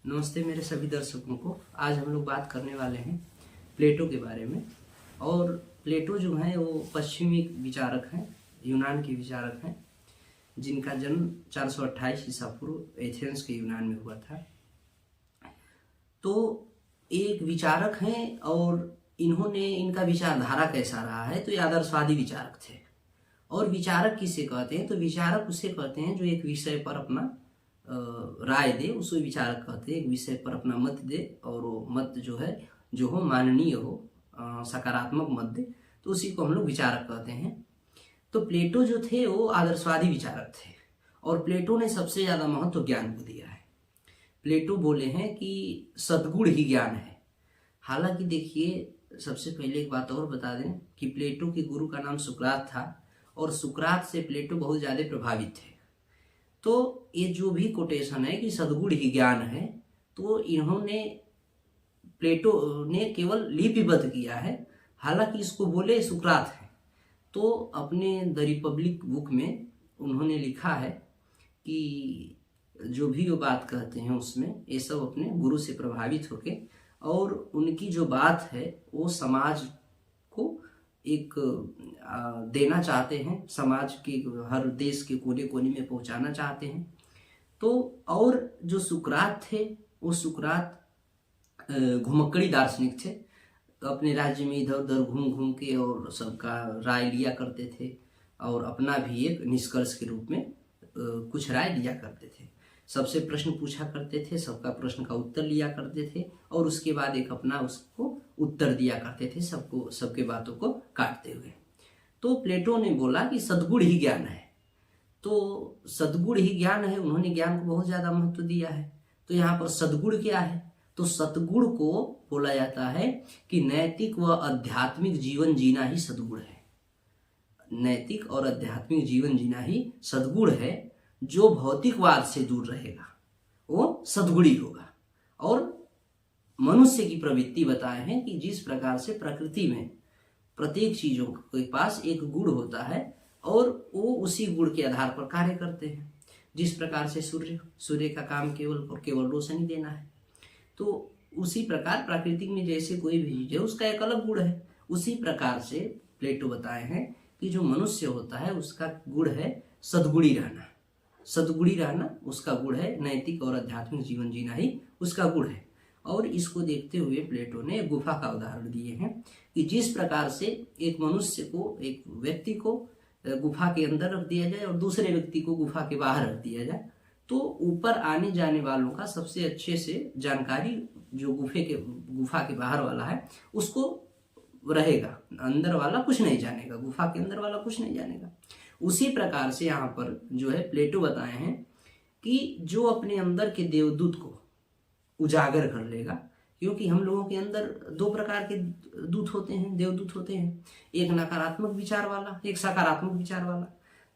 नमस्ते मेरे सभी दर्शकों को। आज हम लोग बात करने वाले हैं प्लेटो के बारे में। और प्लेटो जो हैं वो पश्चिमी विचारक हैं, यूनान के विचारक हैं, जिनका जन्म 428 ईसा पूर्व एथेंस के यूनान में हुआ था। तो एक विचारक हैं और इनका विचारधारा कैसा रहा है, तो ये आदर्शवादी विचारक थे। और विचारक किसे कहते हैं, तो विचारक उसे कहते हैं जो एक विषय पर अपना राय दे, उसे विचारक कहते हैं। एक विषय पर अपना मत दे और वो मत जो हो माननीय हो, सकारात्मक मत दे, तो उसी को हम लोग विचारक कहते हैं। तो प्लेटो जो थे वो आदर्शवादी विचारक थे और प्लेटो ने सबसे ज़्यादा महत्व ज्ञान को दिया है। प्लेटो बोले हैं कि सद्गुण ही ज्ञान है। हालांकि देखिए, सबसे पहले एक बात और बता दें कि प्लेटो के गुरु का नाम सुकरात था और सुकरात से प्लेटो बहुत ज़्यादा प्रभावित थे। तो ये जो भी कोटेशन है कि सद्गुण ही ज्ञान है, तो प्लेटो ने केवल लिपिबद्ध किया है। हालांकि इसको बोले सुकरात है। तो अपने द रिपब्लिक बुक में उन्होंने लिखा है कि जो भी वो बात कहते हैं उसमें ये सब अपने गुरु से प्रभावित होके, और उनकी जो बात है वो समाज को एक देना चाहते हैं, समाज के हर देश के कोने कोने में पहुंचाना चाहते हैं। तो और जो सुकरात थे वो सुकरात घुमक्कड़ी दार्शनिक थे। तो अपने राज्य में इधर उधर घूम घूम के और सबका राय लिया करते थे और अपना भी एक निष्कर्ष के रूप में कुछ राय लिया करते थे। सबसे प्रश्न पूछा करते थे, सबका प्रश्न का उत्तर लिया करते थे और उसके बाद एक अपना उसको उत्तर दिया करते थे, सबके बातों को काटते हुए। तो प्लेटो ने बोला कि सद्गुण ही ज्ञान है। तो सद्गुण ही ज्ञान है, उन्होंने ज्ञान को बहुत ज़्यादा महत्व दिया है। तो यहाँ पर सद्गुण क्या है, तो सद्गुण को बोला जाता है कि नैतिक व आध्यात्मिक जीवन जीना ही सद्गुण है। नैतिक और आध्यात्मिक जीवन जीना ही सद्गुण है। जो भौतिकवाद से दूर रहेगा वो सद्गुणी होगा। और मनुष्य की प्रवृत्ति बताए हैं कि जिस प्रकार से प्रकृति में प्रत्येक चीजों के पास एक गुण होता है और वो उसी गुण के आधार पर कार्य करते हैं। जिस प्रकार से सूर्य का काम केवल रोशनी देना है, तो उसी प्रकार प्रकृति में जैसे कोई भी चीज है उसका एक अलग गुण है। उसी प्रकार से प्लेटो बताए हैं कि जो मनुष्य होता है उसका गुण है सद्गुणी रहना। सद्गुणी रहना उसका गुण है, नैतिक और आध्यात्मिक जीवन जीना ही उसका गुण है। और इसको देखते हुए प्लेटो ने गुफा का उदाहरण दिए हैं कि जिस प्रकार से एक मनुष्य को, एक व्यक्ति को गुफा के अंदर रख दिया जाए और दूसरे व्यक्ति को गुफा के बाहर रख दिया जाए, तो ऊपर आने जाने वालों का सबसे अच्छे से जानकारी जो गुफा के बाहर वाला है उसको रहेगा, अंदर वाला कुछ नहीं जानेगा, गुफा के अंदर वाला कुछ नहीं जानेगा। उसी प्रकार से यहाँ पर जो है प्लेटो बताए हैं कि जो अपने अंदर के देवदूत को उजागर कर लेगा, क्योंकि हम लोगों के अंदर दो प्रकार के दूत होते हैं, देवदूत होते हैं, एक नकारात्मक विचार वाला, एक सकारात्मक विचार वाला।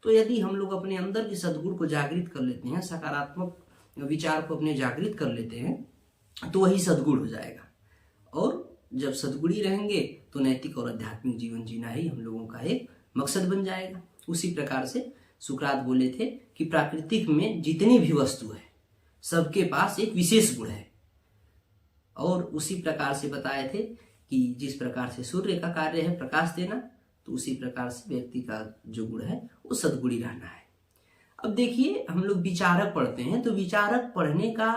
तो यदि हम लोग अपने अंदर के सद्गुण को जागृत कर लेते हैं, सकारात्मक विचार को अपने जागृत कर लेते हैं, तो वही सद्गुण हो जाएगा। और जब सद्गुणी रहेंगे तो नैतिक और आध्यात्मिक जीवन जीना ही हम लोगों का एक मकसद बन जाएगा। उसी प्रकार से सुकरात बोले थे कि प्राकृतिक में जितनी भी वस्तु है सबके पास एक विशेष गुण है। और उसी प्रकार से बताए थे कि जिस प्रकार से सूर्य का कार्य है प्रकाश देना, तो उसी प्रकार से व्यक्ति का जो गुण है वो सद्गुणी रहना है। अब देखिए, हम लोग विचारक पढ़ते हैं, तो विचारक पढ़ने का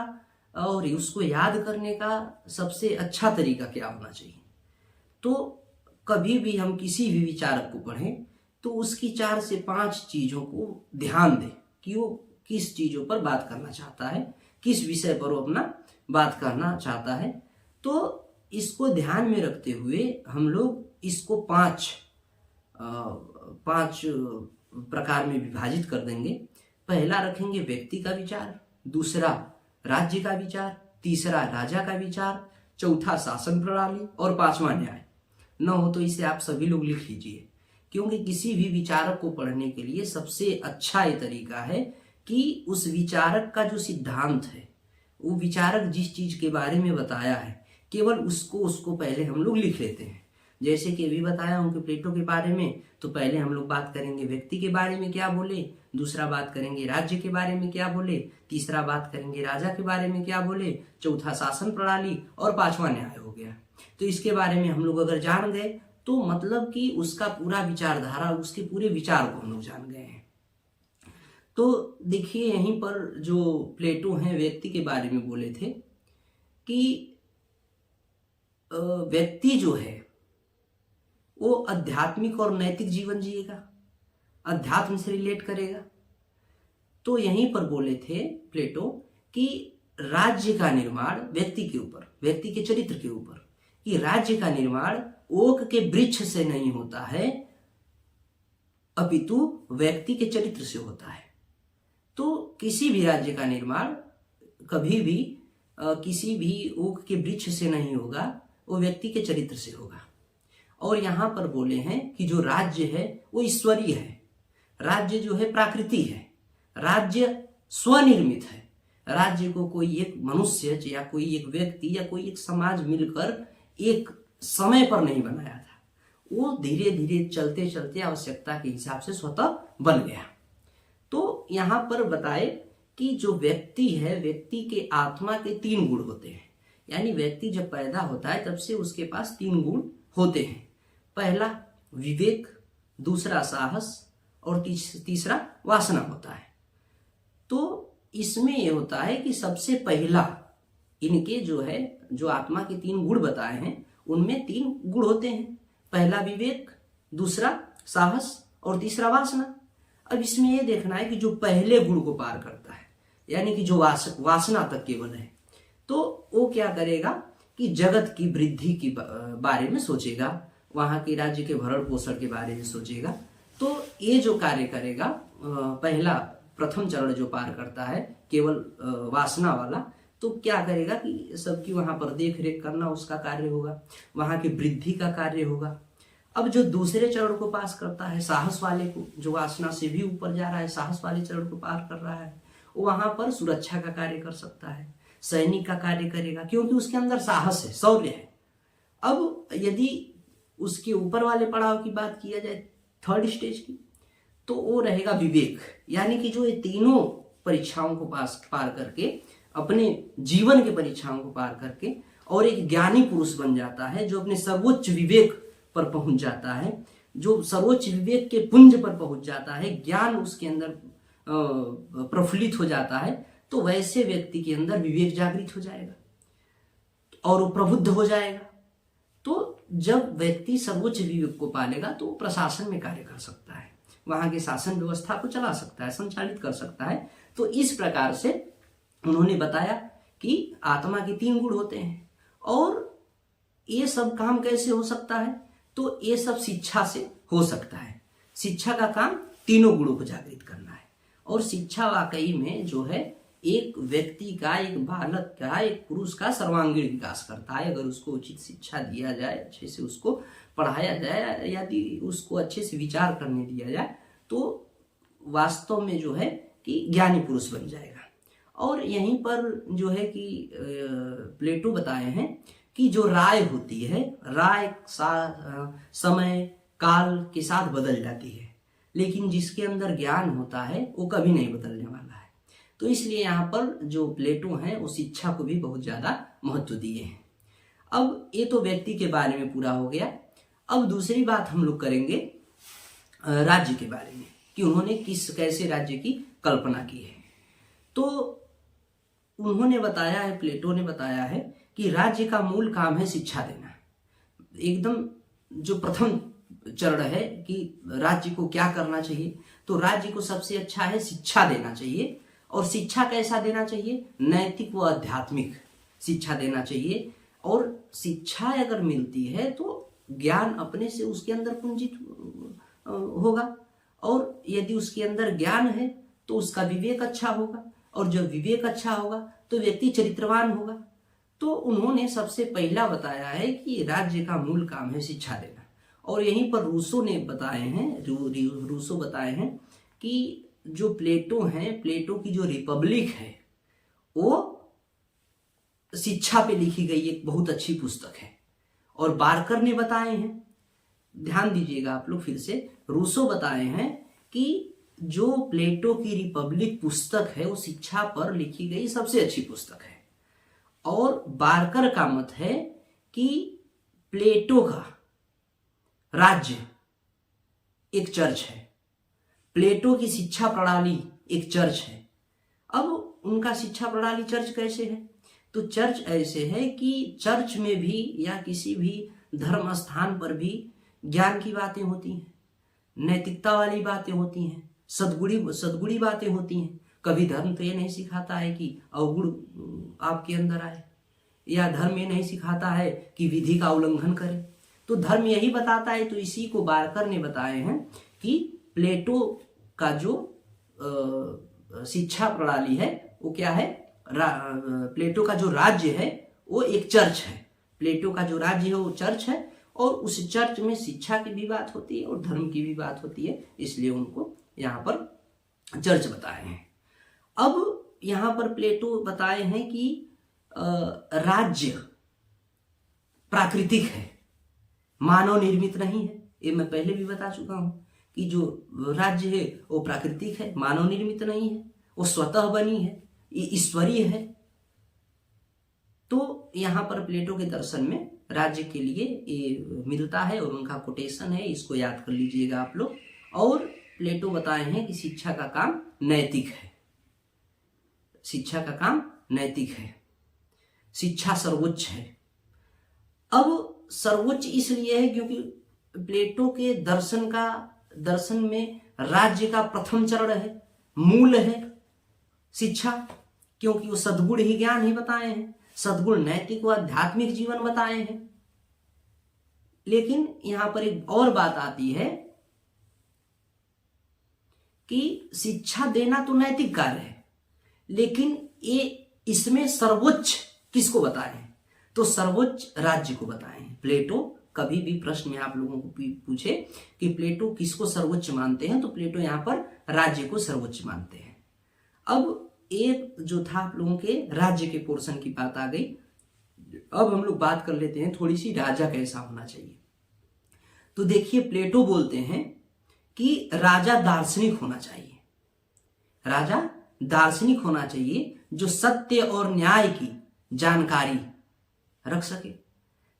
और उसको याद करने का सबसे अच्छा तरीका क्या होना चाहिए। तो कभी भी हम किसी भी विचारक को पढ़ें तो उसकी 4 से 5 चीजों को ध्यान दें कि वो किस चीजों पर बात करना चाहता है, किस विषय पर वो अपना बात करना चाहता है। तो इसको ध्यान में रखते हुए हम लोग इसको 5 प्रकार में विभाजित कर देंगे। पहला रखेंगे व्यक्ति का विचार, दूसरा राज्य का विचार, तीसरा राजा का विचार, चौथा शासन प्रणाली और 5वां न्याय। न हो तो इसे आप सभी लोग लिख लीजिए, क्योंकि किसी भी विचारक को पढ़ने के लिए सबसे अच्छा ये तरीका है कि उस विचारक का जो सिद्धांत है, वो विचारक जिस चीज के बारे में बताया है, केवल उसको पहले हम लोग लिख लेते हैं। जैसे कि अभी बताया हूं कि प्लेटो के बारे में, तो पहले हम लोग बात करेंगे व्यक्ति के बारे में क्या बोले, दूसरा बात करेंगे राज्य के बारे में क्या बोले, तीसरा बात करेंगे राजा के बारे में क्या बोले, चौथा शासन प्रणाली और पांचवा न्याय हो गया। तो इसके बारे में हम लोग अगर जान गए तो मतलब कि उसका पूरा विचारधारा, उसके पूरे विचार को हम लोग जान गए हैं। तो देखिए यहीं पर जो प्लेटो हैं व्यक्ति के बारे में बोले थे कि व्यक्ति जो है वो आध्यात्मिक और नैतिक जीवन जिएगा, अध्यात्म से रिलेट करेगा। तो यहीं पर बोले थे प्लेटो कि राज्य का निर्माण व्यक्ति के ऊपर, व्यक्ति के चरित्र के ऊपर, कि राज्य का निर्माण ओक के वृक्ष से नहीं होता है अपितु व्यक्ति के चरित्र से होता है। तो किसी भी राज्य का निर्माण कभी भी किसी भी ओक के वृक्ष से नहीं होगा, वो व्यक्ति के चरित्र से होगा। और यहाँ पर बोले हैं कि जो राज्य है वो ईश्वरीय है, राज्य जो है प्राकृति है, राज्य स्वनिर्मित है। राज्य को कोई एक मनुष्य या कोई एक व्यक्ति या कोई एक समाज मिलकर एक समय पर नहीं बनाया था, वो धीरे धीरे चलते चलते आवश्यकता के हिसाब से स्वतः बन गया। तो यहाँ पर बताए कि जो व्यक्ति है, व्यक्ति के आत्मा के 3 गुण होते हैं। यानी व्यक्ति जब पैदा होता है तब से उसके पास 3 गुण होते हैं। पहला विवेक, दूसरा साहस और तीसरा वासना होता है। तो इसमें यह होता है कि सबसे पहला इनके जो है, जो आत्मा के 3 गुण बताए हैं उनमें 3 गुण होते हैं। पहला विवेक, दूसरा साहस और तीसरा वासना। अब इसमें यह देखना है कि जो पहले गुण को पार करता है, यानी कि जो वासना तक केवल है, तो वो क्या करेगा कि जगत की वृद्धि के बारे में सोचेगा, वहां के राज्य के भरण पोषण के बारे में सोचेगा। तो ये जो कार्य करेगा, पहला प्रथम चरण जो पार करता है केवल वासना वाला, तो क्या करेगा कि सबकी वहां पर देख रेख करना उसका कार्य होगा, वहां की वृद्धि का कार्य होगा। अब जो दूसरे चरण को पास करता है, साहस वाले को, जो वासना से भी ऊपर जा रहा है, साहस वाले चरण को पार कर रहा है, वहां पर सुरक्षा का कार्य कर सकता है, सैनिक का कार्य करेगा, क्योंकि उसके अंदर साहस है, शौर्य है। अब यदि उसके ऊपर वाले पड़ाव की बात किया जाए, थर्ड स्टेज की, तो वो रहेगा विवेक। यानी कि जो ये तीनों परीक्षाओं को पार करके, अपने जीवन के परीक्षाओं को पार करके और एक ज्ञानी पुरुष बन जाता है, जो अपने सर्वोच्च विवेक पर पहुंच जाता है, जो सर्वोच्च विवेक के पुंज पर पहुंच जाता है, ज्ञान उसके अंदर प्रफुल्लित हो जाता है, तो वैसे व्यक्ति के अंदर विवेक जागृत हो जाएगा और वो प्रबुद्ध हो जाएगा। तो जब व्यक्ति सर्वोच्च विवेक को पालेगा तो वो प्रशासन में कार्य कर सकता है, वहां के शासन व्यवस्था को चला सकता है, संचालित कर सकता है। तो इस प्रकार से उन्होंने बताया कि आत्मा के 3 गुण होते हैं और ये सब काम कैसे हो सकता है, तो ये सब शिक्षा से हो सकता है। शिक्षा का काम तीनों गुणों को जागृत करना है। और शिक्षा वाकई में जो है एक व्यक्ति का, एक बालक का, एक पुरुष का सर्वांगीण विकास करता है। अगर उसको उचित शिक्षा दिया जाए, अच्छे से उसको पढ़ाया जाए, यदि उसको अच्छे से विचार करने दिया जाए, तो वास्तव में जो है कि ज्ञानी पुरुष बन जाएगा। और यहीं पर जो है कि प्लेटो बताए हैं कि जो राय होती है, राय समय काल के साथ बदल जाती है, लेकिन जिसके अंदर ज्ञान होता है वो कभी नहीं बदलने वाला है। तो इसलिए यहाँ पर जो प्लेटो हैं वो शिक्षा को भी बहुत ज्यादा महत्व दिए हैं। अब ये तो व्यक्ति के बारे में पूरा हो गया। अब दूसरी बात हम लोग करेंगे राज्य के बारे में, कि उन्होंने कैसे राज्य की कल्पना की है। तो उन्होंने बताया है, प्लेटो ने बताया है कि राज्य का मूल काम है शिक्षा देना। एकदम जो प्रथम चरण है कि राज्य को क्या करना चाहिए, तो राज्य को सबसे अच्छा है शिक्षा देना चाहिए। और शिक्षा कैसा देना चाहिए, नैतिक व आध्यात्मिक शिक्षा देना चाहिए। और शिक्षा अगर मिलती है तो ज्ञान अपने से उसके अंदर पुंजित होगा, और यदि उसके अंदर ज्ञान है तो उसका विवेक अच्छा होगा, और जब विवेक अच्छा होगा तो व्यक्ति चरित्रवान होगा। तो उन्होंने सबसे पहला बताया है कि राज्य का मूल काम है शिक्षा देना। और यहीं पर रूसो ने बताए हैं, रूसो बताए हैं कि जो प्लेटो हैं, प्लेटो की जो रिपब्लिक है वो शिक्षा पे लिखी गई एक बहुत अच्छी पुस्तक है। और बार्कर ने बताए हैं ध्यान दीजिएगा आप लोग फिर से, रूसो बताए हैं कि जो प्लेटो की रिपब्लिक पुस्तक है वो शिक्षा पर लिखी गई सबसे अच्छी पुस्तक है। और बार्कर का मत है कि प्लेटो का राज्य एक चर्च है, प्लेटो की शिक्षा प्रणाली एक चर्च है। अब उनका शिक्षा प्रणाली चर्च कैसे है? तो चर्च ऐसे है कि चर्च में भी या किसी भी धर्म स्थान पर भी ज्ञान की बातें होती हैं, नैतिकता वाली बातें होती हैं, सद्गुणी बातें होती हैं। कभी धर्म तो ये नहीं सिखाता है कि अवगुण आपके अंदर आए, या धर्म ये नहीं सिखाता है कि विधि का उल्लंघन करें। तो धर्म यही बताता है। तो इसी को बार्कर ने बताए हैं कि प्लेटो का जो शिक्षा प्रणाली है वो क्या है, प्लेटो का जो राज्य है वो एक चर्च है। प्लेटो का जो राज्य है वो चर्च है, और उस चर्च में शिक्षा की भी बात होती है और धर्म की भी बात होती है, इसलिए उनको यहाँ पर चर्च बताए हैं। अब यहाँ पर प्लेटो बताए हैं कि राज्य प्राकृतिक है, मानव निर्मित नहीं है। ये मैं पहले भी बता चुका हूं कि जो राज्य है वो प्राकृतिक है, मानव निर्मित नहीं है, वो स्वतः बनी है, ये ईश्वरीय है। तो यहाँ पर प्लेटो के दर्शन में राज्य के लिए ये मिलता है, और उनका कोटेशन है, इसको याद कर लीजिएगा आप लोग। और प्लेटो बताए हैं कि शिक्षा का काम नैतिक है, शिक्षा का काम नैतिक है, शिक्षा सर्वोच्च है। अब सर्वोच्च इसलिए है क्योंकि प्लेटो के दर्शन में राज्य का प्रथम चरण है, मूल है शिक्षा, क्योंकि वो सद्गुण ही ज्ञान ही बताए हैं, सद्गुण नैतिक व आध्यात्मिक जीवन बताए हैं। लेकिन यहां पर एक और बात आती है कि शिक्षा देना तो नैतिक कार्य है, लेकिन ये इसमें सर्वोच्च किसको बताए हैं? तो सर्वोच्च राज्य को बताए हैं। प्लेटो कभी भी प्रश्न में आप लोगों को पूछे कि प्लेटो किसको सर्वोच्च मानते हैं, तो प्लेटो यहाँ पर राज्य को सर्वोच्च मानते हैं। अब एक जो था आप लोगों के राज्य के पोर्शन की बात आ गई। अब हम लोग बात कर लेते हैं थोड़ी सी, राजा कैसा होना चाहिए। तो देखिए, प्लेटो बोलते हैं कि राजा दार्शनिक होना चाहिए, राजा दार्शनिक होना चाहिए जो सत्य और न्याय की जानकारी रख सके।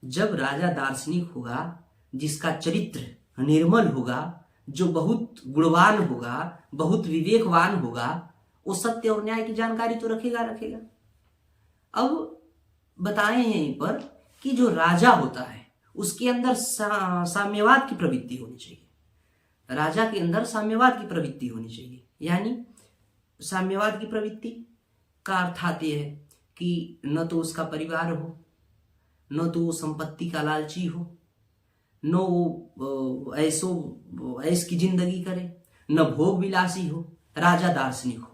जब राजा दार्शनिक होगा, जिसका चरित्र निर्मल होगा, जो बहुत गुणवान होगा, बहुत विवेकवान होगा, वो सत्य और न्याय की जानकारी तो रखेगा। अब बताए हैं यहीं पर कि जो राजा होता है उसके अंदर साम्यवाद की प्रवृत्ति होनी चाहिए, राजा के अंदर साम्यवाद की प्रवृत्ति होनी चाहिए। यानी साम्यवाद की प्रवृत्ति का अर्थ आती है कि न तो उसका परिवार हो, न तो वो संपत्ति का लालची हो, न वो ऐश की जिंदगी करे, न भोग विलासी हो, राजा दार्शनिक हो।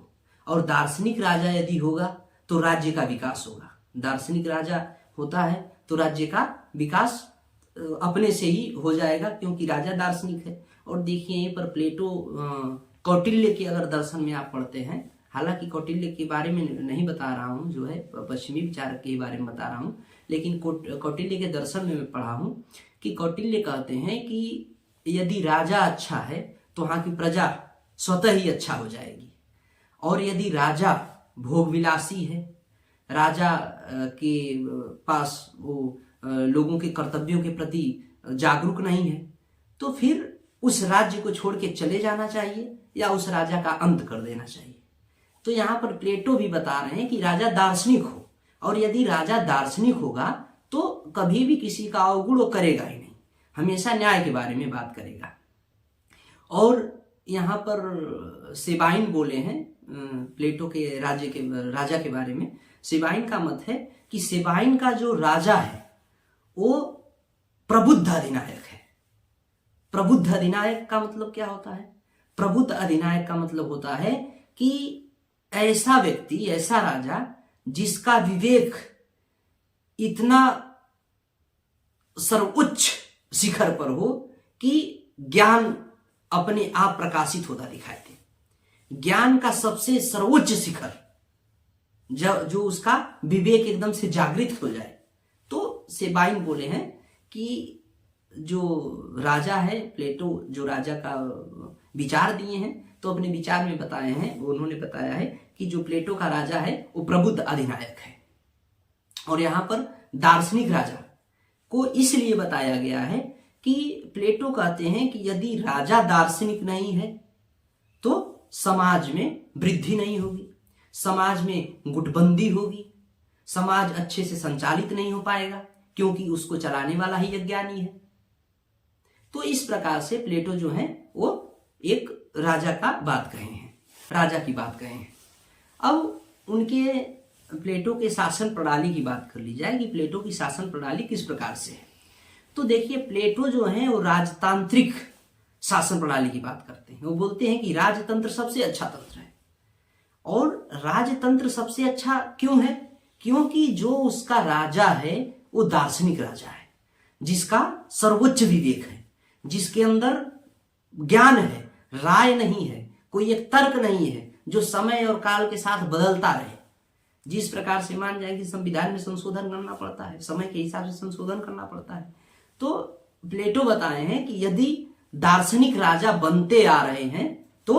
और दार्शनिक राजा यदि होगा तो राज्य का विकास होगा। दार्शनिक राजा होता है तो राज्य का विकास अपने से ही हो जाएगा, क्योंकि राजा दार्शनिक है। और देखिए यहीं पर प्लेटो, कौटिल्य के अगर दर्शन में आप पढ़ते हैं, हालांकि कौटिल्य के बारे में नहीं बता रहा हूं, जो है पश्चिमी विचारक के बारे में बता रहा हूं, लेकिन कौटिल्य के दर्शन में मैं पढ़ा हूं कि कौटिल्य कहते हैं कि यदि राजा अच्छा है तो वहां की प्रजा स्वतः ही अच्छा हो जाएगी, और यदि राजा भोगविलासी है, राजा के पास वो लोगों के कर्तव्यों के प्रति जागरूक नहीं है, तो फिर उस राज्य को छोड़ के चले जाना चाहिए या उस राजा का अंत कर देना चाहिए। तो यहाँ पर प्लेटो भी बता रहे हैं कि राजा दार्शनिक हो, और यदि राजा दार्शनिक होगा तो कभी भी किसी का अवगुण वो करेगा ही नहीं, हमेशा न्याय के बारे में बात करेगा। और यहाँ पर सेबाइन बोले हैं प्लेटो के राजा के बारे में। सेबाइन का मत है कि सेबाइन का जो राजा है वो प्रबुद्ध अधिनायक है। प्रबुद्ध अधिनायक का मतलब क्या होता है? प्रबुद्ध अधिनायक का मतलब होता है कि ऐसा व्यक्ति, ऐसा राजा जिसका विवेक इतना सर्वोच्च शिखर पर हो कि ज्ञान अपने आप प्रकाशित होता दिखाई दे। ज्ञान का सबसे सर्वोच्च शिखर जो उसका विवेक एकदम से जागृत हो जाए। तो सेबाइन बोले हैं कि जो राजा है, प्लेटो जो राजा का विचार दिए हैं, तो अपने विचार में बताए हैं, उन्होंने बताया है कि जो प्लेटो का राजा है वो प्रबुद्ध अधिनायक है। और यहाँ पर दार्शनिक राजा को इसलिए बताया गया है कि प्लेटो कहते हैं कि यदि राजा दार्शनिक नहीं है तो समाज में वृद्धि नहीं होगी, समाज में गुटबंदी होगी, समाज अच्छे से संचालित नहीं हो पाएगा, क्योंकि उसको चलाने वाला ही अज्ञानी है। तो इस प्रकार से प्लेटो जो है वो एक राजा का बात कहे हैं, राजा की बात कहे हैं। अब उनके प्लेटो के शासन प्रणाली की बात कर ली जाए कि प्लेटो की शासन प्रणाली किस प्रकार से है। तो देखिए, प्लेटो जो है वो राजतांत्रिक शासन प्रणाली की बात करते हैं। वो बोलते हैं कि राजतंत्र सबसे अच्छा तंत्र है। और राजतंत्र सबसे अच्छा क्यों है? क्योंकि जो उसका राजा है वो दार्शनिक राजा है, जिसका सर्वोच्च विवेक है, जिसके अंदर ज्ञान है, राय नहीं है, कोई एक तर्क नहीं है, जो समय और काल के साथ बदलता रहे। जिस प्रकार से मान जाए कि संविधान में संशोधन करना पड़ता है, समय के हिसाब से संशोधन करना पड़ता है। तो प्लेटो बताए हैं कि यदि दार्शनिक राजा बनते आ रहे हैं तो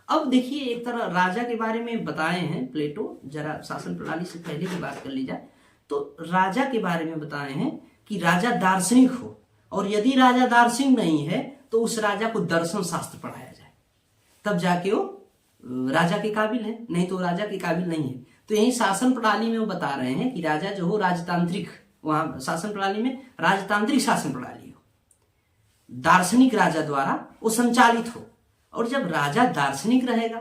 अब देखिए, एक तरह राजा के बारे में बताए हैं प्लेटो, जरा शासन प्रणाली से पहले की बात कर ली जाए तो राजा के बारे में बताए हैं कि राजा दार्शनिक हो, और यदि राजा दार्शनिक नहीं है तो उस राजा को दर्शन शास्त्र पढ़ाया जाए, तब जाके वो राजा के काबिल है, नहीं तो राजा के काबिल नहीं है। तो यही शासन प्रणाली में वो बता रहे हैं कि राजा जो हो राजतांत्रिक, वहां शासन प्रणाली में राजतांत्रिक शासन प्रणाली हो, दार्शनिक राजा द्वारा वो संचालित हो। और जब राजा दार्शनिक रहेगा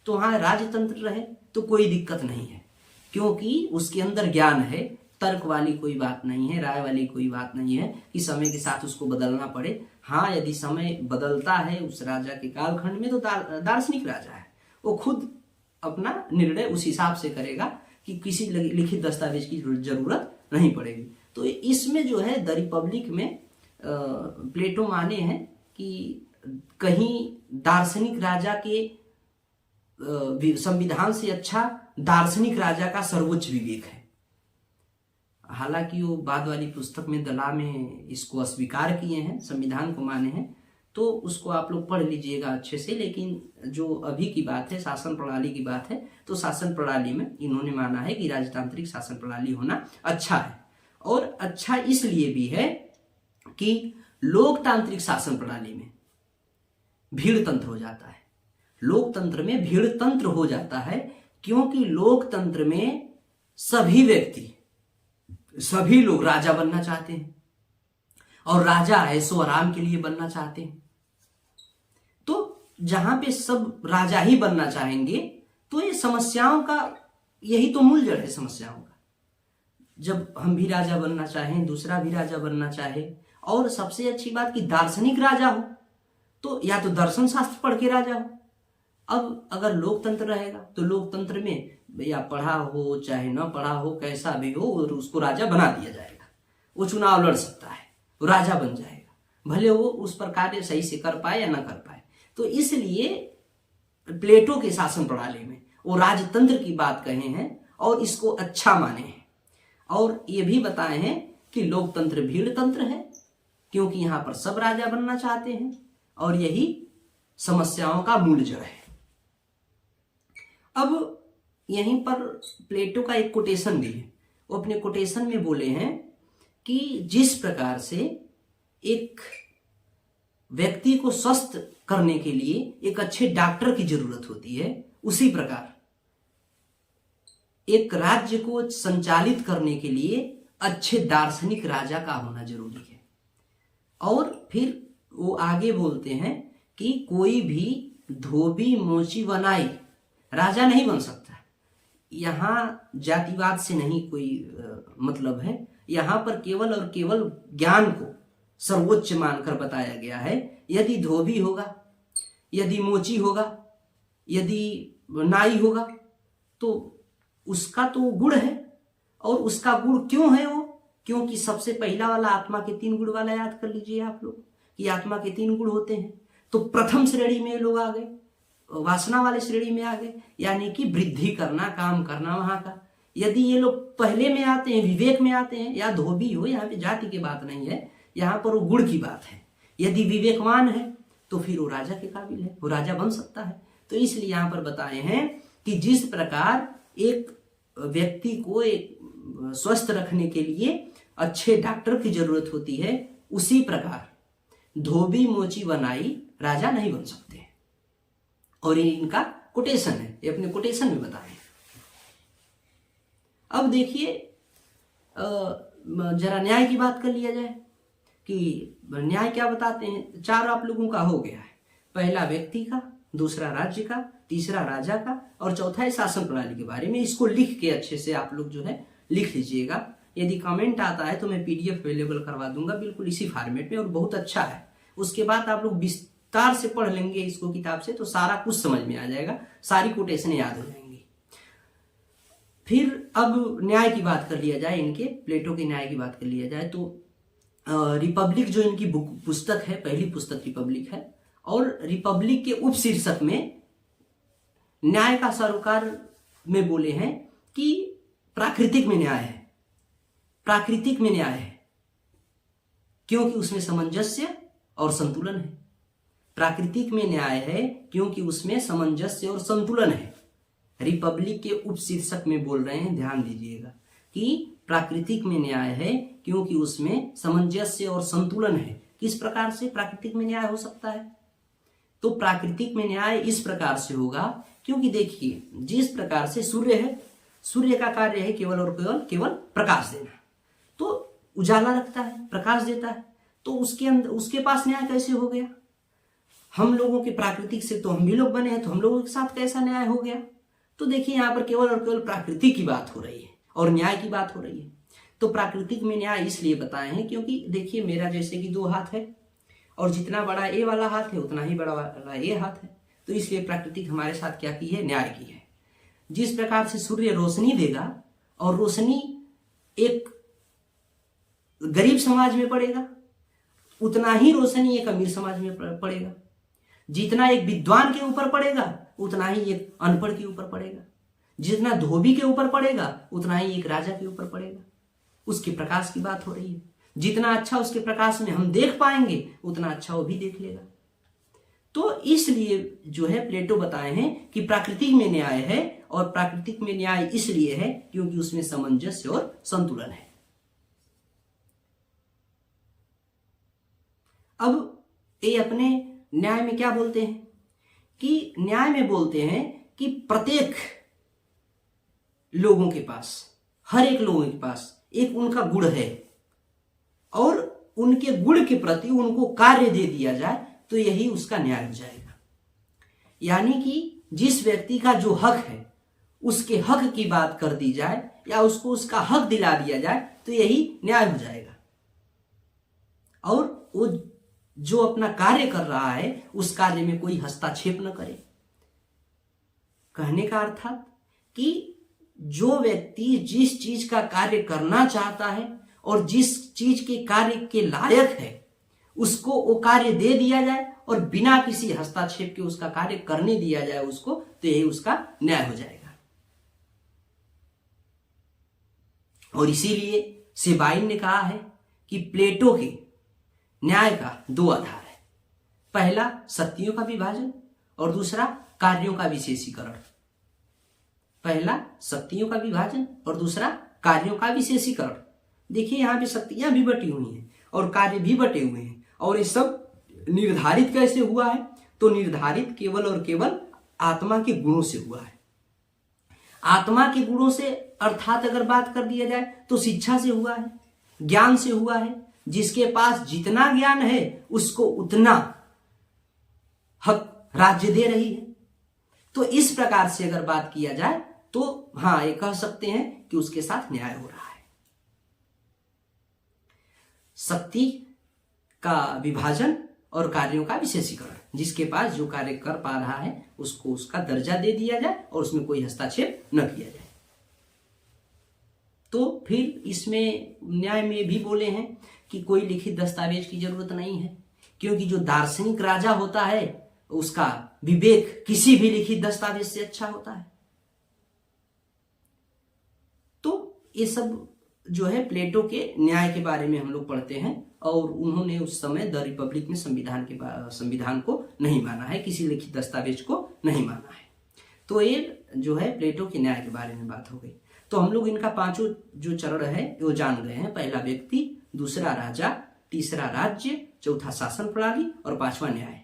तो वहां राजतंत्र रहे तो कोई दिक्कत नहीं है, क्योंकि उसके अंदर ज्ञान है, तर्क वाली कोई बात नहीं है, राय वाली कोई बात नहीं है कि समय के साथ उसको बदलना पड़े। हाँ, यदि समय बदलता है उस राजा के कालखंड में तो दार्शनिक राजा है, वो खुद अपना निर्णय उस हिसाब से करेगा कि किसी लिखित दस्तावेज की जरूरत नहीं पड़ेगी। तो इसमें जो है द रिपब्लिक में प्लेटो माने हैं कि कहीं दार्शनिक राजा के संविधान से अच्छा दार्शनिक राजा का सर्वोच्च विवेक है। हालांकि वो बाद वाली पुस्तक में दला में इसको अस्वीकार किए हैं, संविधान को माने हैं, तो उसको आप लोग पढ़ लीजिएगा अच्छे से। लेकिन जो अभी की बात है, शासन प्रणाली की बात है, तो शासन प्रणाली में इन्होंने माना है कि राजतांत्रिक शासन प्रणाली होना अच्छा है। और अच्छा इसलिए भी है कि लोकतांत्रिक शासन प्रणाली में भीड़ तंत्र हो जाता है, लोकतंत्र में भीड़ तंत्र हो जाता है, क्योंकि लोकतंत्र में सभी व्यक्ति, सभी लोग राजा बनना चाहते हैं, और राजा ऐशो आराम के लिए बनना चाहते हैं। तो जहां पे सब राजा ही बनना चाहेंगे तो ये समस्याओं का यही तो मूल जड़ है समस्याओं का। जब हम भी राजा बनना चाहें, दूसरा भी राजा बनना चाहे, और सबसे अच्छी बात कि दार्शनिक राजा हो, तो या तो दर्शन शास्त्र पढ़ के राजा हो। अब अगर लोकतंत्र रहेगा तो लोकतंत्र में या पढ़ा हो चाहे न पढ़ा हो, कैसा भी हो, उसको राजा बना दिया जाएगा, वो चुनाव लड़ सकता है, वो राजा बन जाएगा, भले वो उस पर कार्य सही से कर पाए या ना कर पाए। तो इसलिए प्लेटो के शासन प्रणाली में वो राजतंत्र की बात कहे हैं और इसको अच्छा माने हैं, और ये भी बताए हैं कि लोकतंत्र भीड़ तंत्र है, क्योंकि यहां पर सब राजा बनना चाहते हैं, और यही समस्याओं का मूल जड़ है। अब यहीं पर प्लेटो का एक कोटेशन भी है। वो अपने कोटेशन में बोले हैं कि जिस प्रकार से एक व्यक्ति को स्वस्थ करने के लिए एक अच्छे डॉक्टर की जरूरत होती है, उसी प्रकार एक राज्य को संचालित करने के लिए अच्छे दार्शनिक राजा का होना जरूरी है। और फिर वो आगे बोलते हैं कि कोई भी धोबी मोची बनाई राजा नहीं बन सकता। यहाँ जातिवाद से नहीं कोई मतलब है, यहाँ पर केवल और केवल ज्ञान को सर्वोच्च मानकर बताया गया है। यदि धोबी होगा, यदि मोची होगा, यदि नाई होगा, तो उसका तो गुण है। और उसका गुण क्यों है वो? क्योंकि सबसे पहला वाला आत्मा के 3 गुण वाला याद कर लीजिए आप लोग कि आत्मा के 3 गुण होते हैं। तो प्रथम श्रेणी में लोग आ गए, वासना वाले श्रेणी में आ गए, यानी कि वृद्धि करना, काम करना वहां का। यदि ये लोग पहले में आते हैं, विवेक में आते हैं, या धोबी हो, यहाँ पे जाति की बात नहीं है, यहाँ पर वो गुण की बात है। यदि विवेकवान है तो फिर वो राजा के काबिल है, वो राजा बन सकता है। तो इसलिए यहाँ पर बताए हैं कि जिस प्रकार एक व्यक्ति को एक स्वस्थ रखने के लिए अच्छे डॉक्टर की जरूरत होती है, उसी प्रकार धोबी मोची बनाई राजा नहीं बन सकते। और ये इनका कोटेशन है, ये अपने कोटेशन में बताए। अब देखिए जरा न्याय की बात कर लिया जाए कि न्याय क्या बताते हैं। चार आप लोगों का हो गया है, पहला व्यक्ति का, दूसरा राज्य का, तीसरा राजा का, और चौथा है शासन प्रणाली के बारे में। इसको लिख के अच्छे से आप लोग जो है लिख लीजिएगा। यदि कमेंट आता है तो मैं पीडीएफ अवेलेबल करवा दूंगा बिल्कुल इसी फॉर्मेट में, और बहुत अच्छा है। उसके बाद आप लोग विस्तार से पढ़ लेंगे इसको किताब से, तो सारा कुछ समझ में आ जाएगा, सारी कोटेशन याद हो जाएंगी। फिर अब न्याय की बात कर लिया जाए, इनके प्लेटो के न्याय की बात कर लिया जाए तो रिपब्लिक जो इनकी पुस्तक है, पहली पुस्तक रिपब्लिक है, और रिपब्लिक के उपशीर्षक में न्याय का सरोकार में बोले हैं कि प्राकृतिक में न्याय है, प्राकृतिक में न्याय है, क्योंकि उसमें सामंजस्य और संतुलन है। प्राकृतिक में न्याय है क्योंकि उसमें सामंजस्य और संतुलन है। रिपब्लिक के उपशीर्षक में बोल रहे हैं, ध्यान दीजिएगा कि प्राकृतिक में न्याय है क्योंकि उसमें सामंजस्य और संतुलन है। किस प्रकार से प्राकृतिक में न्याय हो सकता है? तो प्राकृतिक में न्याय इस प्रकार से होगा, क्योंकि देखिए जिस प्रकार से सूर्य है, सूर्य का कार्य है केवल और केवल प्रकाश देना, तो उजाला रखता है, प्रकाश देता है, तो उसके अंदर उसके पास न्याय कैसे हो गया? हम लोगों के प्राकृतिक से तो हम भी लोग बने हैं, तो हम लोगों के साथ कैसा न्याय हो गया? तो देखिए यहाँ पर केवल और केवल प्राकृतिक की बात हो रही है और न्याय की बात हो रही है। तो प्राकृतिक में न्याय इसलिए बताए हैं क्योंकि देखिए मेरा जैसे कि 2 हाथ है, और जितना बड़ा ए वाला हाथ है उतना ही बड़ा वाला ए हाथ है, तो इसलिए प्राकृतिक हमारे साथ क्या की है? न्याय की है। जिस प्रकार से सूर्य रोशनी देगा, और रोशनी एक गरीब समाज में पड़ेगा, उतना ही रोशनी एक अमीर समाज में पड़ेगा। जितना एक विद्वान के ऊपर पड़ेगा उतना ही एक अनपढ़ के ऊपर पड़ेगा। जितना धोबी के ऊपर पड़ेगा उतना ही एक राजा के ऊपर पड़ेगा। उसके प्रकाश की बात हो रही है। जितना अच्छा उसके प्रकाश में हम देख पाएंगे उतना अच्छा वो भी देख लेगा। तो इसलिए जो है प्लेटो बताए हैं कि प्राकृतिक में न्याय है, और प्राकृतिक में न्याय इसलिए है क्योंकि उसमें सामंजस्य और संतुलन है। अब ये अपने न्याय में क्या बोलते हैं कि न्याय में बोलते हैं कि प्रत्येक लोगों के पास, हर एक लोगों के पास एक उनका गुण है, और उनके गुण के प्रति उनको कार्य दे दिया जाए तो यही उसका न्याय हो जाएगा। यानी कि जिस व्यक्ति का जो हक है उसके हक की बात कर दी जाए या उसको उसका हक दिला दिया जाए तो यही न्याय हो जाएगा। और वो जो अपना कार्य कर रहा है उस कार्य में कोई हस्तक्षेप न करे। कहने का अर्थात कि जो व्यक्ति जिस चीज का कार्य करना चाहता है और जिस चीज के कार्य के लायक है उसको वो कार्य दे दिया जाए और बिना किसी हस्तक्षेप के उसका कार्य करने दिया जाए उसको, तो यही उसका न्याय हो जाएगा। और इसीलिए सेबाइन ने कहा है कि प्लेटो के न्याय का 2 आधार है, पहला शक्तियों का विभाजन और दूसरा कार्यों का विशेषीकरण। पहला शक्तियों का विभाजन और दूसरा कार्यों का विशेषीकरण। देखिए यहाँ पे शक्तियां भी बटी हुई हैं और कार्य भी बटे हुए हैं, और ये सब निर्धारित कैसे हुआ है? तो निर्धारित केवल और केवल आत्मा के गुणों से हुआ है। आत्मा के गुणों से अर्थात अगर बात कर दिया जाए तो शिक्षा से हुआ है, ज्ञान से हुआ है। जिसके पास जितना ज्ञान है उसको उतना हक राज्य दे रही है। तो इस प्रकार से अगर बात किया जाए तो हाँ, ये कह सकते हैं कि उसके साथ न्याय हो रहा है। शक्ति का विभाजन और कार्यों का विशेषीकरण, जिसके पास जो कार्य कर पा रहा है उसको उसका दर्जा दे दिया जाए और उसमें कोई हस्तक्षेप न किया जाए। तो फिर इसमें न्याय में भी बोले हैं कि कोई लिखित दस्तावेज की जरूरत नहीं है, क्योंकि जो दार्शनिक राजा होता है उसका विवेक किसी भी लिखित दस्तावेज से अच्छा होता है। तो ये सब जो है प्लेटो के न्याय के बारे में हम लोग पढ़ते हैं, और उन्होंने उस समय द रिपब्लिक में संविधान को नहीं माना है, किसी लिखित दस्तावेज को नहीं माना है। तो ये जो है प्लेटो के न्याय के बारे में बात हो गई। तो हम लोग इनका पांचों जो चरण है वो जान गए हैं। पहला व्यक्ति, दूसरा राजा, तीसरा राज्य, चौथा शासन प्रणाली और पांचवा न्याय।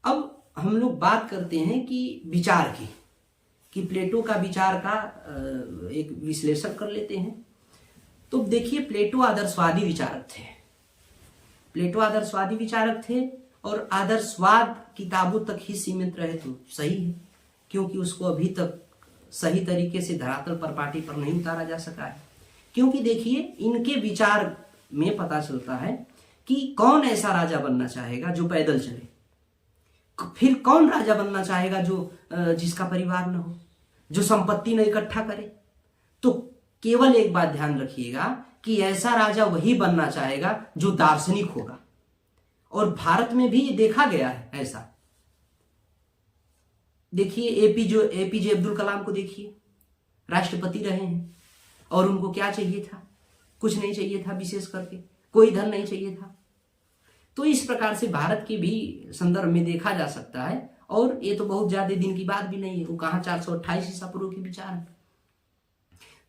अब हम लोग बात करते हैं कि विचार की, कि प्लेटो का विचार का एक विश्लेषण कर लेते हैं। तो देखिए, प्लेटो आदर्शवादी विचारक थे। प्लेटो आदर्शवादी विचारक थे, और आदर्शवाद किताबों तक ही सीमित रहे तो सही है, क्योंकि उसको अभी तक सही तरीके से धरातल पर पाटी पर नहीं उतारा जा सका है। क्योंकि देखिए, इनके विचार में पता चलता है कि कौन ऐसा राजा बनना चाहेगा जो पैदल चले, फिर कौन राजा बनना चाहेगा जो जिसका परिवार न हो, जो संपत्ति न इकट्ठा करे। तो केवल एक बात ध्यान रखिएगा कि ऐसा राजा वही बनना चाहेगा जो दार्शनिक होगा, और भारत में भी देखा गया है ऐसा। देखिए, एपीजे अब्दुल कलाम को देखिए, राष्ट्रपति रहे हैं, और उनको क्या चाहिए था? कुछ नहीं चाहिए था, विशेष करके कोई धन नहीं चाहिए था। तो इस प्रकार से भारत के भी संदर्भ में देखा जा सकता है, और ये तो बहुत ज्यादा दिन की बात भी नहीं है, वो कहाँ 428 ईसा पूर्व के विचार है।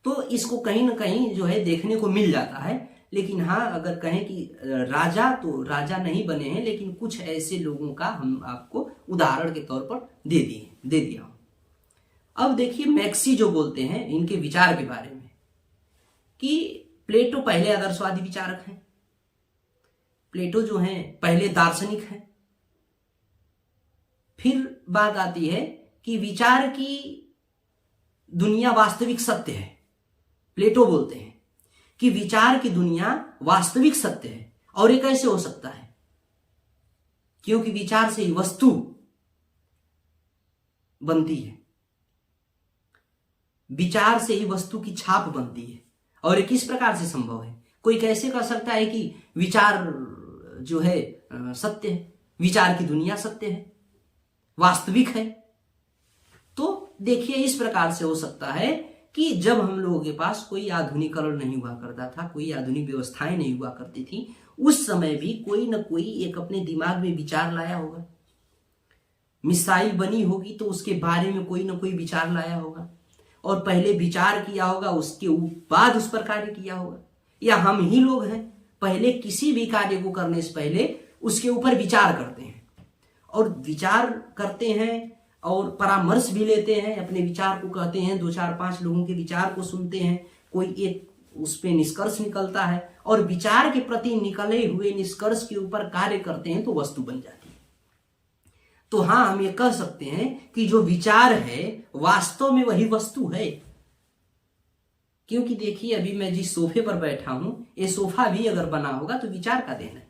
तो इसको कहीं ना कहीं जो है देखने को मिल जाता है। लेकिन हाँ, अगर कहें कि राजा, तो राजा नहीं बने हैं, लेकिन कुछ ऐसे लोगों का हम आपको उदाहरण के तौर पर दे दिया हूं। अब देखिए, मैक्सी जो बोलते हैं इनके विचार के बारे में, कि प्लेटो पहले आदर्शवादी विचारक हैं, प्लेटो जो हैं पहले दार्शनिक हैं। फिर बात आती है कि विचार की दुनिया वास्तविक सत्य है। प्लेटो बोलते हैं कि विचार की दुनिया वास्तविक सत्य है, और ये कैसे हो सकता है? क्योंकि विचार से ही वस्तु बनती है, विचार से ही वस्तु की छाप बनती है। और ये किस प्रकार से संभव है? कोई कैसे कह सकता है कि विचार जो है सत्य है, विचार की दुनिया सत्य है, वास्तविक है? तो देखिए, इस प्रकार से हो सकता है कि जब हम लोगों के पास कोई आधुनिकीकरण नहीं हुआ करता था, कोई आधुनिक व्यवस्थाएं नहीं हुआ करती थी, उस समय भी कोई न कोई एक अपने दिमाग में विचार लाया होगा। मिसाइल बनी होगी तो उसके बारे में कोई न कोई विचार लाया होगा, और पहले विचार किया होगा, उसके बाद उस पर कार्य किया होगा। या हम ही लोग हैं, पहले किसी भी कार्य को करने से पहले उसके ऊपर विचार करते हैं, और विचार करते हैं और परामर्श भी लेते हैं, अपने विचार को कहते हैं, 2-4-5 लोगों के विचार को सुनते हैं, कोई एक उस पे निष्कर्ष निकलता है, और विचार के प्रति निकले हुए निष्कर्ष के ऊपर कार्य करते हैं, तो वस्तु बन जाती है। तो हाँ, हम ये कह सकते हैं कि जो विचार है वास्तव में वही वस्तु है। क्योंकि देखिए, अभी मैं जिस सोफे पर बैठा हूं, ये सोफा भी अगर बना होगा तो विचार का देन है।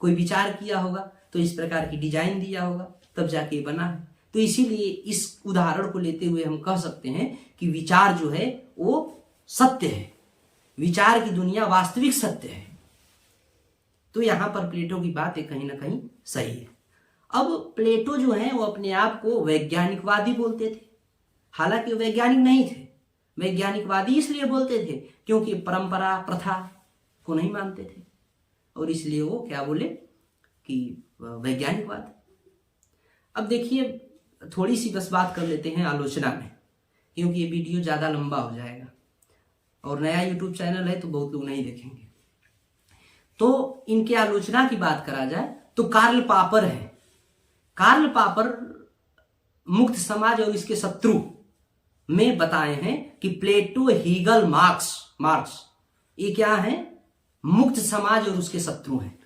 कोई विचार किया होगा, तो इस प्रकार की डिजाइन दिया होगा, तब जाके बना है। तो इसीलिए इस उदाहरण को लेते हुए हम कह सकते हैं कि विचार जो है वो सत्य है, विचार की दुनिया वास्तविक सत्य है। तो यहां पर प्लेटो की बात कहीं ना कहीं सही है। अब प्लेटो जो है वो अपने आप को वैज्ञानिकवादी बोलते थे, हालांकि वो वैज्ञानिक नहीं थे। वैज्ञानिकवादी इसलिए बोलते थे क्योंकि परंपरा प्रथा को नहीं मानते थे, और इसलिए वो क्या बोले कि वैज्ञानिकवाद। अब देखिए, थोड़ी सी बस बात कर लेते हैं आलोचना में, क्योंकि ये वीडियो ज़्यादा लंबा हो जाएगा, और नया यूट्यूब चैनल है तो बहुत लोग नहीं देखेंगे। तो इनके आलोचना की बात करा जाए तो कार्ल पापर है। कार्ल पापर मुक्त समाज और इसके शत्रु में बताए हैं कि प्लेटो, हीगल, मार्क्स ये क्या है? मुक्त समाज और उसके शत्रु हैं।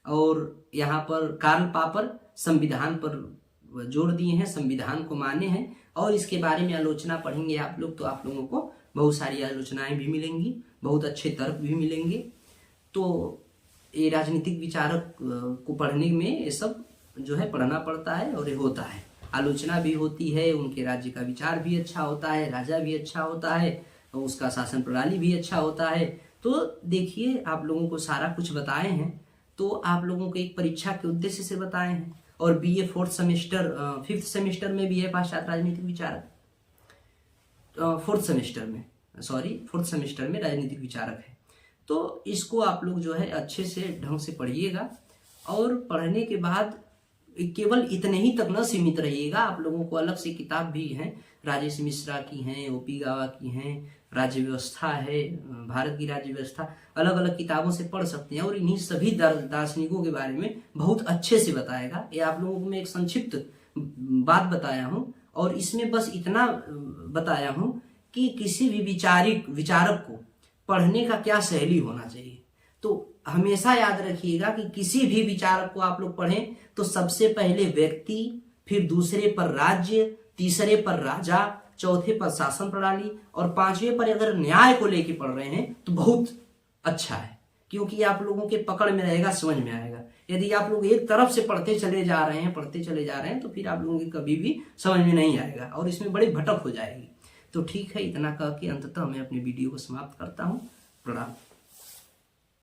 और यहां पर कार्ल पापर संविधान पर जोर दिए हैं, संविधान को माने हैं, और इसके बारे में आलोचना पढ़ेंगे आप लोग तो आप लोगों को बहुत सारी आलोचनाएं भी मिलेंगी, बहुत अच्छे तर्क भी मिलेंगे। तो ये राजनीतिक विचारक को पढ़ने में ये सब जो है पढ़ना पड़ता है, और ये होता है, आलोचना भी होती है, उनके राज्य का विचार भी अच्छा होता है, राजा भी अच्छा होता है, और उसका शासन प्रणाली भी अच्छा होता है। तो देखिए, आप लोगों को सारा कुछ बताए हैं, तो आप लोगों को एक परीक्षा के उद्देश्य से बताए हैं। और BA 4th semester 5th semester में भी है पाश्चात्य राजनीतिक विचारक। फोर्थ सेमेस्टर में राजनीतिक विचारक है। तो इसको आप लोग जो है अच्छे से ढंग से पढ़िएगा, और पढ़ने के बाद केवल इतने ही तक न सीमित रहिएगा। आप लोगों को अलग से किताब भी हैं, राजेश मिश्रा की हैं, ओपी गावा की हैं, राज्य व्यवस्था है, भारत की राज्य व्यवस्था, अलग अलग किताबों से पढ़ सकते हैं। और इन्हीं सभी दार्शनिकों के बारे में बहुत अच्छे से बताएगा। ये आप लोगों को मैं एक संक्षिप्त बात बताया हूँ, और इसमें बस इतना बताया हूँ कि किसी भी विचारक को पढ़ने का क्या शैली होना चाहिए। तो हमेशा याद रखिएगा कि किसी भी विचारक को आप लोग पढ़ें तो सबसे पहले व्यक्ति, फिर दूसरे पर राज्य, तीसरे पर राजा, चौथे पर शासन प्रणाली, और पांचवें पर अगर न्याय को लेके पढ़ रहे हैं तो बहुत अच्छा है, क्योंकि आप लोगों के पकड़ में रहेगा, समझ में आएगा। यदि आप लोग एक तरफ से पढ़ते चले जा रहे हैं तो फिर आप लोगों की कभी भी समझ में नहीं आएगा, और इसमें बड़ी भटक हो जाएगी। तो ठीक है, इतना कह के अंततः मैं अपने वीडियो को समाप्त करता हूँ। प्रणाम।